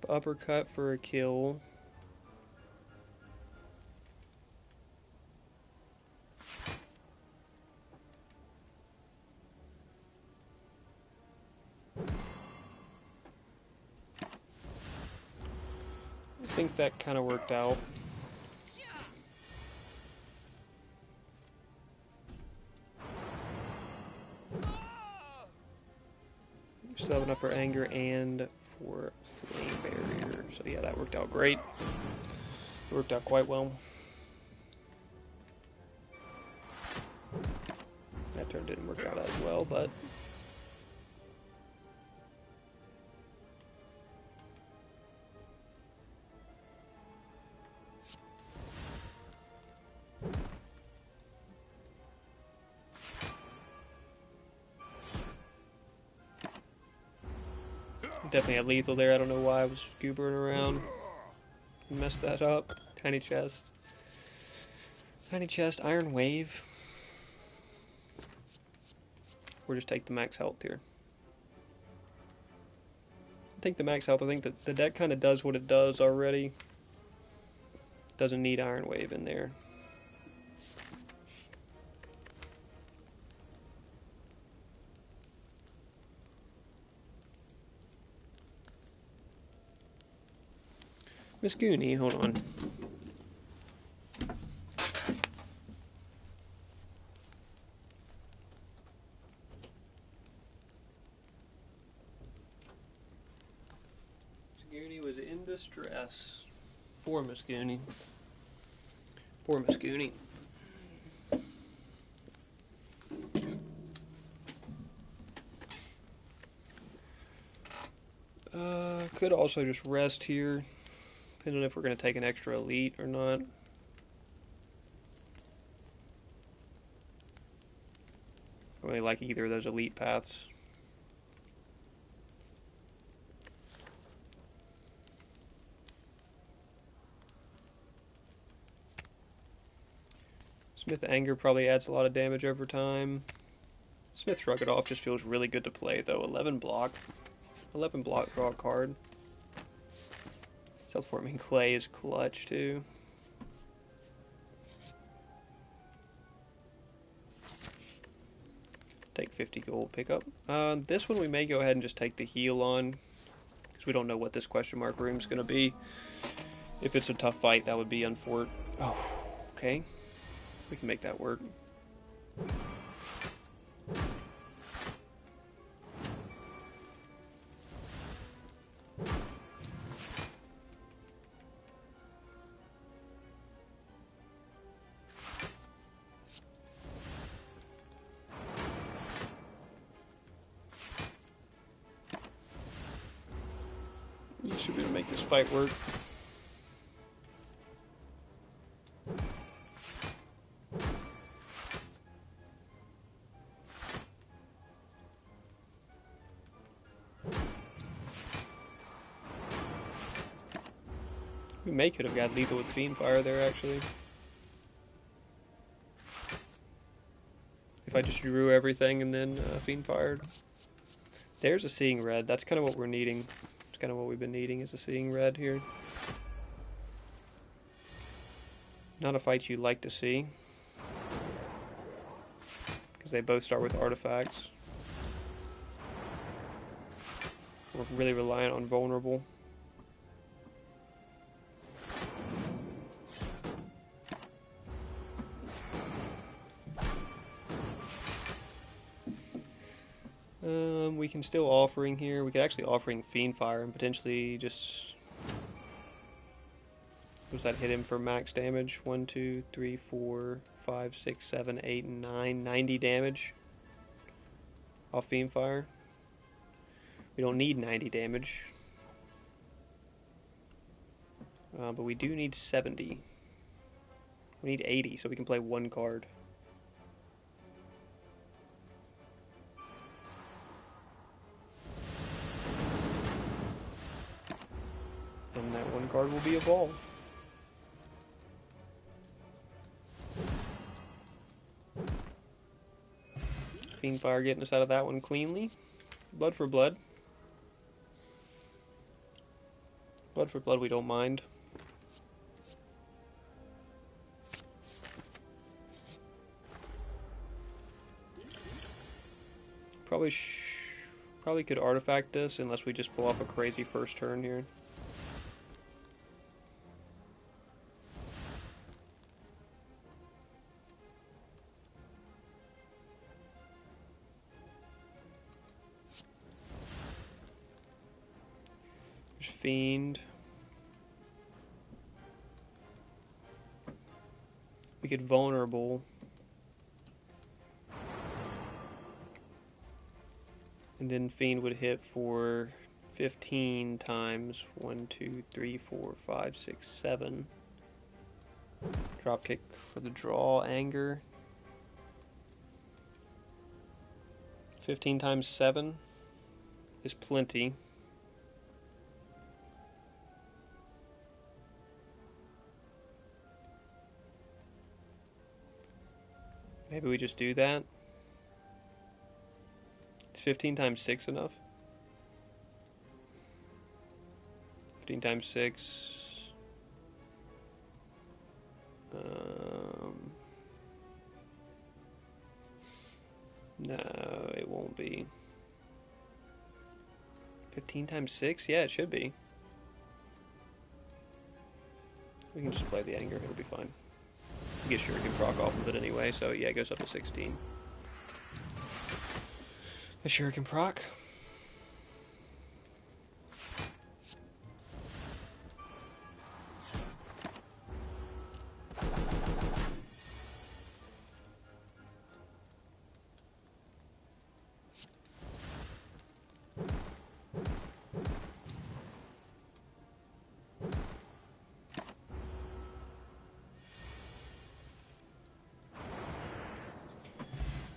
Uppercut for a kill. think that kind of worked out. Still have enough for anger and for flame barrier. So yeah, that worked out great. It worked out quite well. That turn didn't work out as well, but definitely had lethal there. I don't know why I was goobering around. Messed that up. Tiny chest. Tiny chest, iron wave. Or just take the max health here. Take the max health. I think that the deck kind of does what it does already. Doesn't need iron wave in there. Miss Goonie, hold on. Miss Goonie was in distress. Poor Miss Goonie. Poor Miss Goonie. Could also just rest here, depending on if we're going to take an extra elite or not. I really like either of those elite paths. Smith Anger probably adds a lot of damage over time. Smith Shrug It Off just feels really good to play though. 11 block. 11 block, draw a card. Self-forming Clay is clutch too. Take 50 gold pickup. This one we may go ahead and just take the heal on, because we don't know what this question mark room is going to be. If it's a tough fight, that would be unfortunate. Oh, okay. We can make that work. You should be able to make this fight work. We may could have got lethal with Fiend Fire there, actually. If I just drew everything and then Fiend Fired. There's a Seeing Red. That's kind of what we're needing. It's kind of what we've been needing, is a Seeing Red here. Not a fight you like to see, because they both start with artifacts. We're really reliant on vulnerable. We can still offering here. We could actually offering Fiend Fire and potentially just... Does that hit him for max damage? 1, 2, 3, 4, 5, 6, 7, 8, 9. 90 damage off Fiend Fire. We don't need 90 damage. But we do need 70. We need 80, so we can play one card. And that one card will be Evolve. Fiend Fire getting us out of that one cleanly. Blood for blood. Blood for blood we don't mind. Probably could artifact this unless we just pull off a crazy first turn here. Fiend. We could vulnerable. And then Fiend would hit for 15 times. 1, 2, 3, 4, 5, 6, 7. Dropkick for the draw. Anger. 15 times 7 is plenty. Maybe we just do that. Is 15 times 6 enough? 15 times 6. No, it won't be. 15 times 6? Yeah, it should be. We can just play the anger, it'll be fine. You get Shuriken proc off of it anyway, so yeah, it goes up to 16. The Shuriken proc.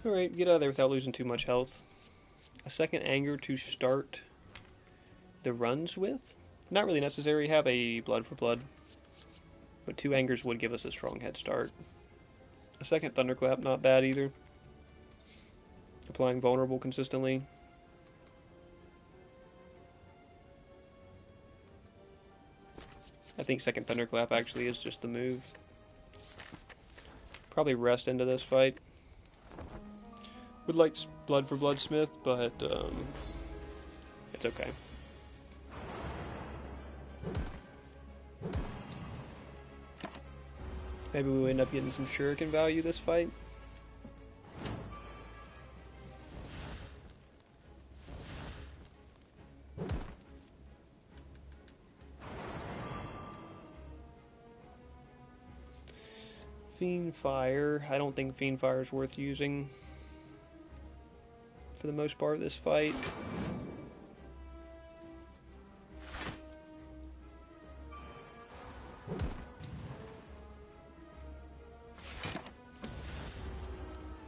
Alright, get out of there without losing too much health. A second anger to start the runs with. Not really necessary, have a blood for blood. But 2 angers would give us a strong head start. A second thunderclap, not bad either. Applying vulnerable consistently. I think second thunderclap actually is just the move. Probably rest into this fight. Would like blood for bloodsmith, but it's okay. Maybe we end up getting some shuriken value this fight. Fiend Fire. I don't think Fiend Fire is worth using for the most part of this fight.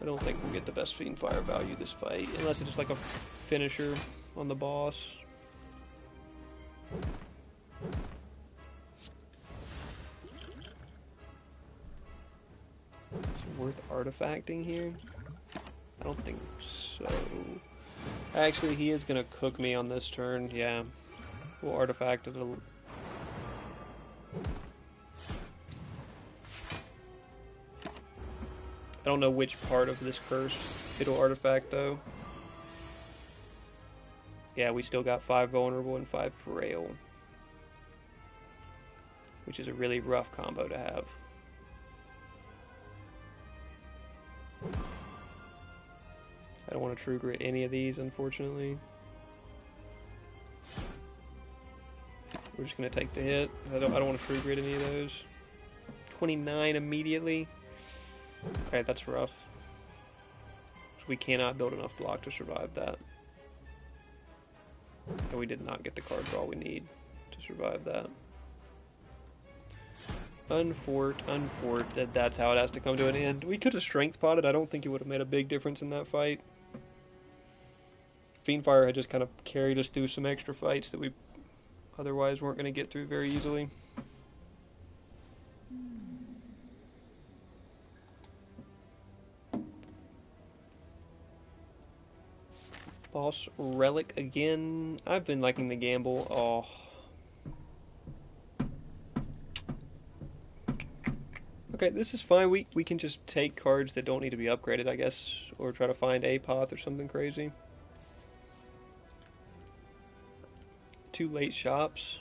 I don't think we'll get the best Fiend Fire value this fight, unless it's just like a finisher on the boss. Is it worth artifacting here? I don't think so. Actually, he is going to cook me on this turn, yeah. We'll artifact it I don't know which part of this curse it'll artifact, though. Yeah, we still got 5 vulnerable and 5 frail. Which is a really rough combo to have. I don't want to true grit any of these, unfortunately. We're just going to take the hit. I don't want to true grit any of those. 29 immediately. Okay, that's rough. So we cannot build enough block to survive that. And we did not get the card draw we need to survive that. Unfort, that's how it has to come to an end. We could have strength potted. I don't think it would have made a big difference in that fight. Fiendfire had just kind of carried us through some extra fights that we otherwise weren't going to get through very easily. Boss Relic again. I've been liking the gamble. Oh. Okay, this is fine. We can just take cards that don't need to be upgraded, I guess, or try to find a path or something crazy. 2 late shops.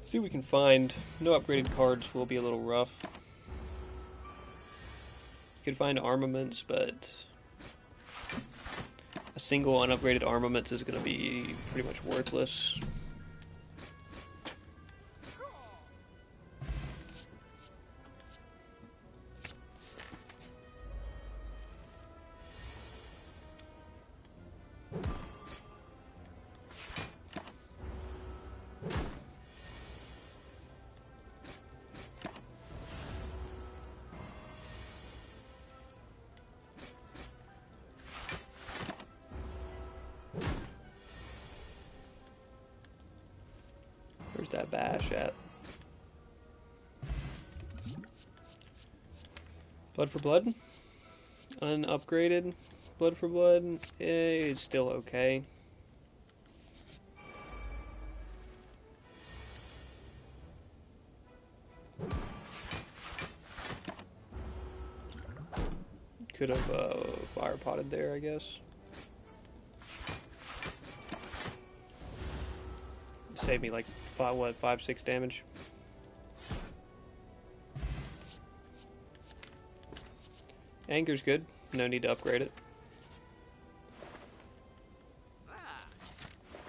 See what we can find. No upgraded cards will be a little rough. You could find armaments, but a single unupgraded armaments is going to be pretty much worthless. Where's that bash at? Blood for blood? Unupgraded? Blood for blood? It's still okay. Could have fire potted there, I guess. Saved me like 5-6 damage. Anger's good. No need to upgrade it.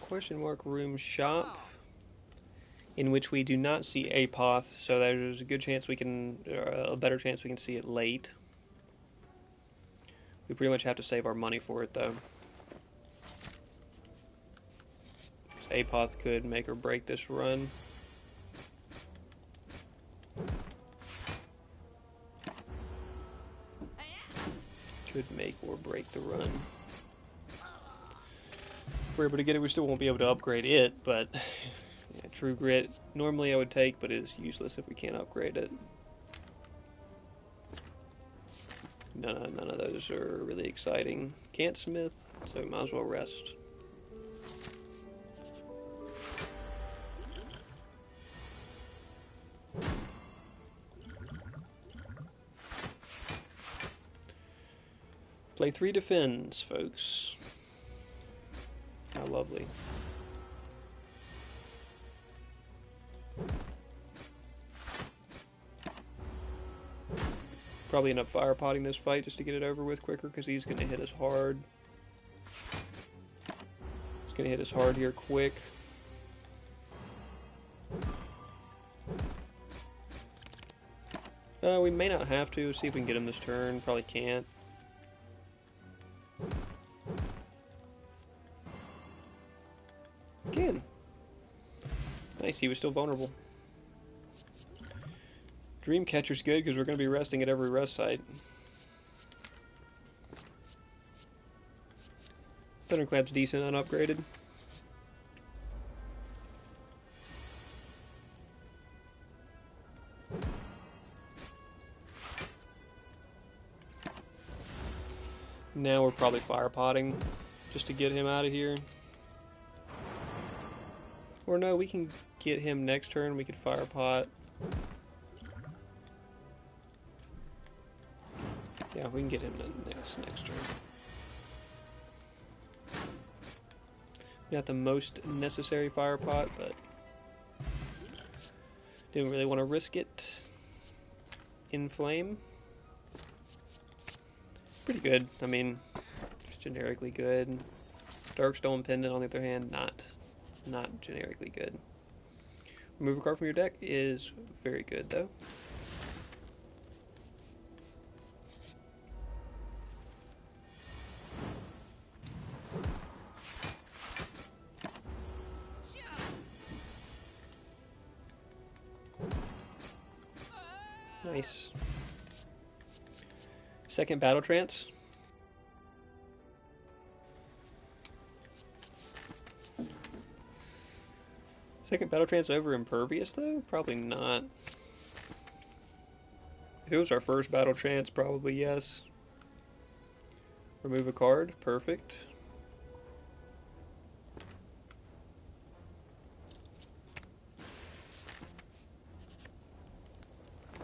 Question mark room shop, in which we do not see Apoth, so there's a good chance we can, a better chance we can see it late. We pretty much have to save our money for it though. Apoth could make or break this run. Could make or break the run. If we're able to get it, we still won't be able to upgrade it, but yeah, True Grit normally I would take, but it is useless if we can't upgrade it. None of those are really exciting. Can't smith, so might as well rest. Play 3 defends, folks. How lovely. Probably end up fire potting this fight just to get it over with quicker, because he's going to hit us hard. He's going to hit us hard here quick. We may not have to. See if we can get him this turn. Probably can't. Again. Nice, he was still vulnerable. Dreamcatcher's good because we're going to be resting at every rest site. Thunderclap's decent unupgraded. Now we're probably fire potting just to get him out of here. Or no, we can get him next turn. We could fire pot. Yeah, we can get him next turn. Not the most necessary fire pot, but didn't really want to risk it. Inflame. Pretty good. I mean, just generically good. Darkstone Pendant, on the other hand, not generically good. Remove a card from your deck is very good, though. Nice. Second Battle Trance. Second Battle Trance over Impervious, though? Probably not. If it was our first Battle Trance, probably yes. Remove a card. Perfect.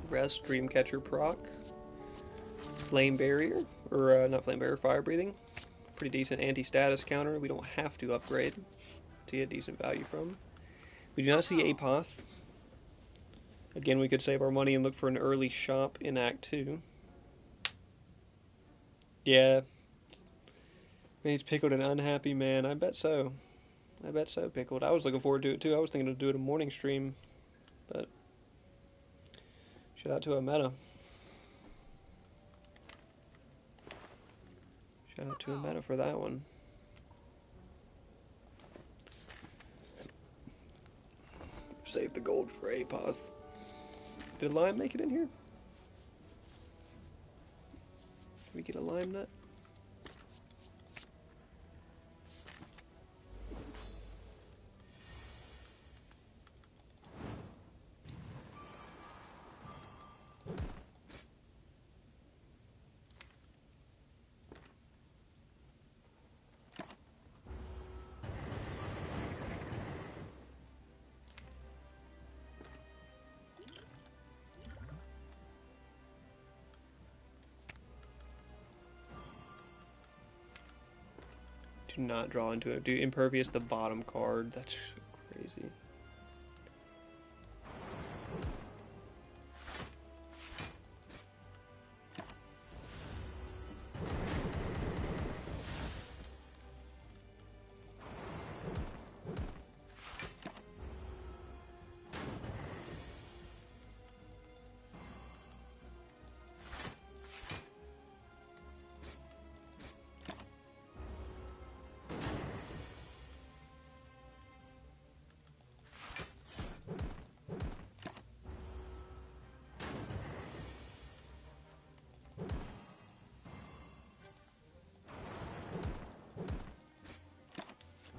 Rest, Dreamcatcher proc. Flame Barrier, or not Flame Barrier, Fire Breathing. Pretty decent anti-status counter. We don't have to upgrade to get decent value from. We do not see Apoth. Again, we could save our money and look for an early shop in Act 2. Yeah. He's Pickled and unhappy, man. I bet so. I bet so, Pickled. I was looking forward to it too. I was thinking to do it a morning stream, but shout out to a meta. Shout out to a meta for that one. Save the gold for Apoth. Did Lime make it in here? Can we get a Lime nut? Do not draw into it. Do Impervious the bottom card. That's crazy.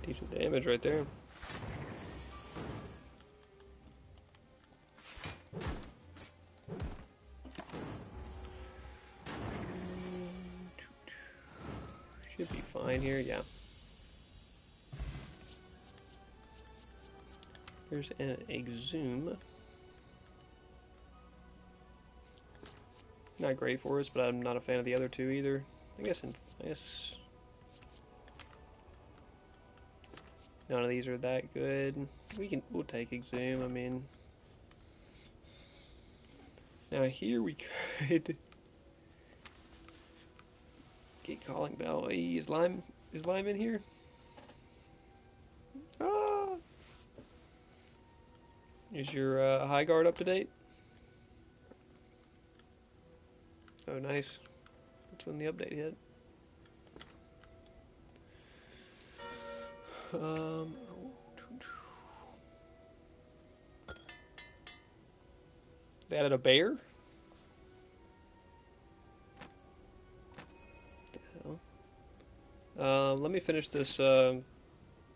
Decent damage right there. Should be fine here, yeah. There's an Exhume. Not great for us, but I'm not a fan of the other two either. I guess none of these are that good. We'll take Exhume. I mean, now here we could get Calling Bell. Hey, is Lime in here? Ah! Is your Highguard up to date? Oh, nice. That's when the update hit. They added a bear? Let me finish this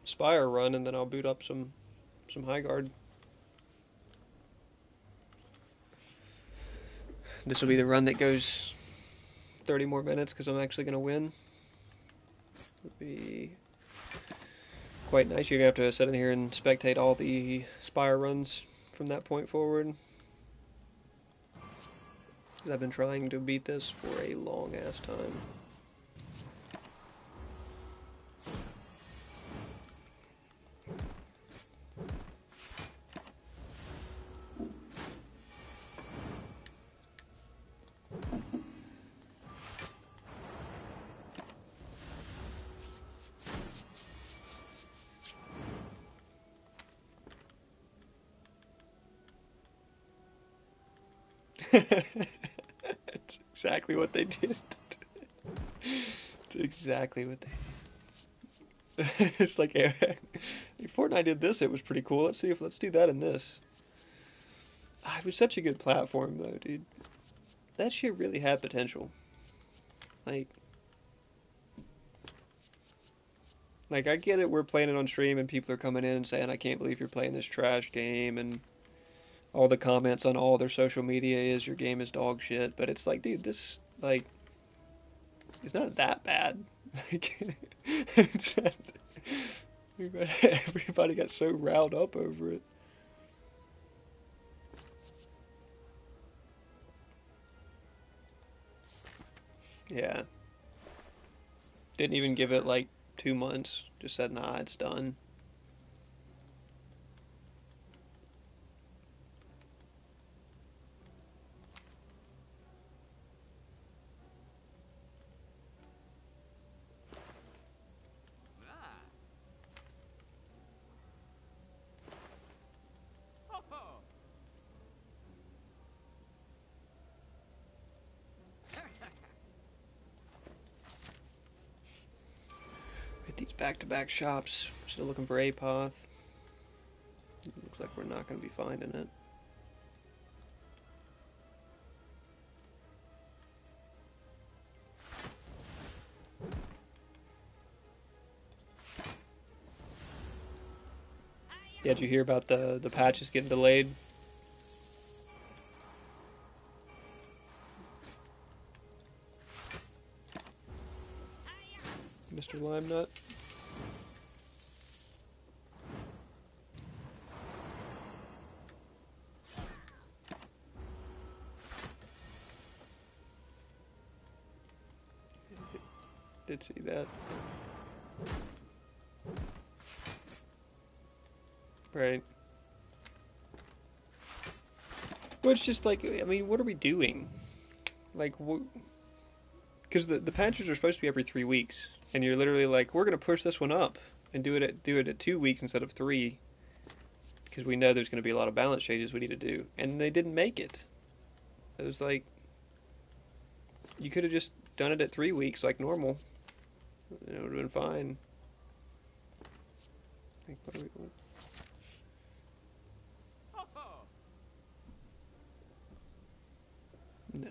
Spire run, and then I'll boot up some Highguard. This will be the run that goes 30 more minutes because I'm actually going to win. It'll be quite nice. You're going to have to sit in here and spectate all the Spire runs from that point forward. Because I've been trying to beat this for a long ass time. That's exactly what they did. It's exactly what they did. It's like, Fortnite did this, it was pretty cool. Let's do that in this. It was such a good platform though, dude. That shit really had potential. Like I get it, we're playing it on stream and people are coming in and saying, I can't believe you're playing this trash game, and all the comments on all their social media is your game is dog shit, but it's like, dude, this, like, it's not that bad. Like, it's not, everybody got so riled up over it. Yeah. Didn't even give it like 2 months. Just said, nah, it's done. back-to-back shops. Still looking for Apoth. Looks like we're not going to be finding it. Yeah, did you hear about the patches getting delayed? Mr. Limenut? Did see that. Right. Well, it's just like, I mean, what are we doing? Like, because the patches are supposed to be every 3 weeks, and you're literally like, we're gonna push this one up and do it at 2 weeks instead of 3, because we know there's gonna be a lot of balance changes we need to do, and they didn't make it. It was like, you could have just done it at 3 weeks like normal. It would have been fine. Like, what are we doing? No.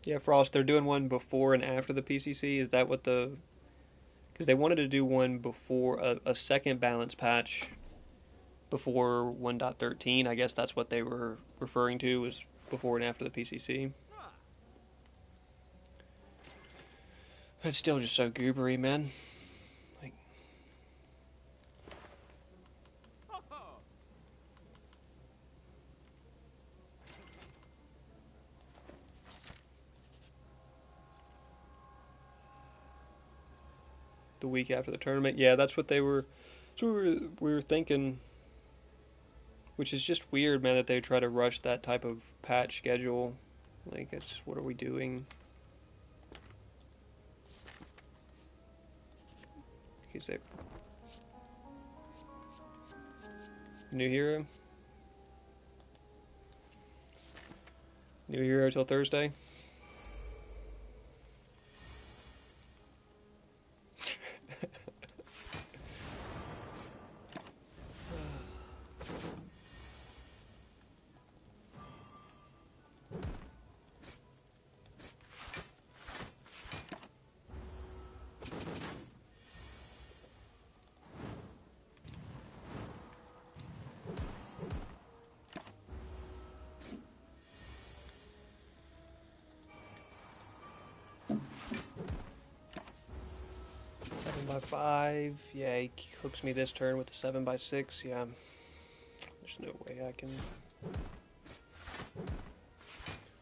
Yeah, Frost, they're doing one before and after the PCC. Is that what the... Because they wanted to do one before a second balance patch before 1.13. I guess that's what they were referring to, was before and after the PCC. It's still just so goobery, man. Like, the week after the tournament. Yeah, that's what they were. That's what we were thinking. Which is just weird, man, that they try to rush that type of patch schedule. Like, it's, what are we doing? Because they... New hero? New hero till Thursday? By 5, yeah, he hooks me this turn with the 7x6, yeah. There's no way I can...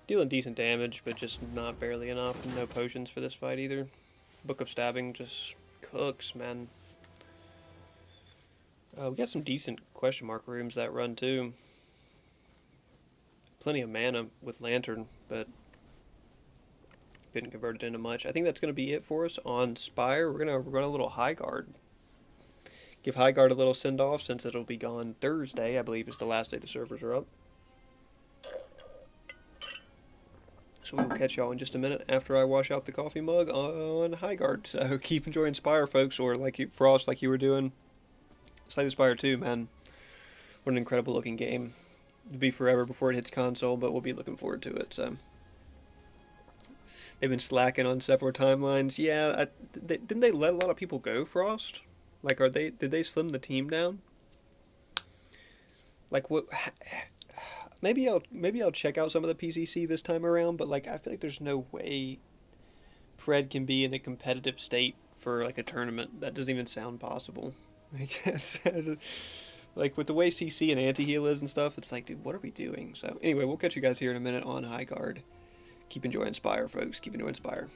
Dealing decent damage, but just not barely enough. No potions for this fight either. Book of Stabbing just cooks, man. We got some decent question mark rooms that run too. Plenty of mana with Lantern, but couldn't convert it into much. I think that's going to be it for us on Spire. We're going to run a little Highguard. Give Highguard a little send-off since it'll be gone Thursday, I believe is the last day the servers are up. So we'll catch y'all in just a minute after I wash out the coffee mug on Highguard. So keep enjoying Spire, folks, or like you, Frost, like you were doing. Slay the Spire 2, man. What an incredible looking game. It'll be forever before it hits console, but we'll be looking forward to it, so... They've been slacking on several timelines. Yeah, didn't they let a lot of people go, Frost? Like, did they slim the team down? Like, what? Maybe I'll check out some of the PCC this time around. But like, I feel like there's no way Pred can be in a competitive state for like a tournament. That doesn't even sound possible. Like with the way CC and anti-heal is and stuff, it's like, dude, what are we doing? So anyway, we'll catch you guys here in a minute on Highguard. Keep enjoying Spire, folks. Keep enjoying Spire.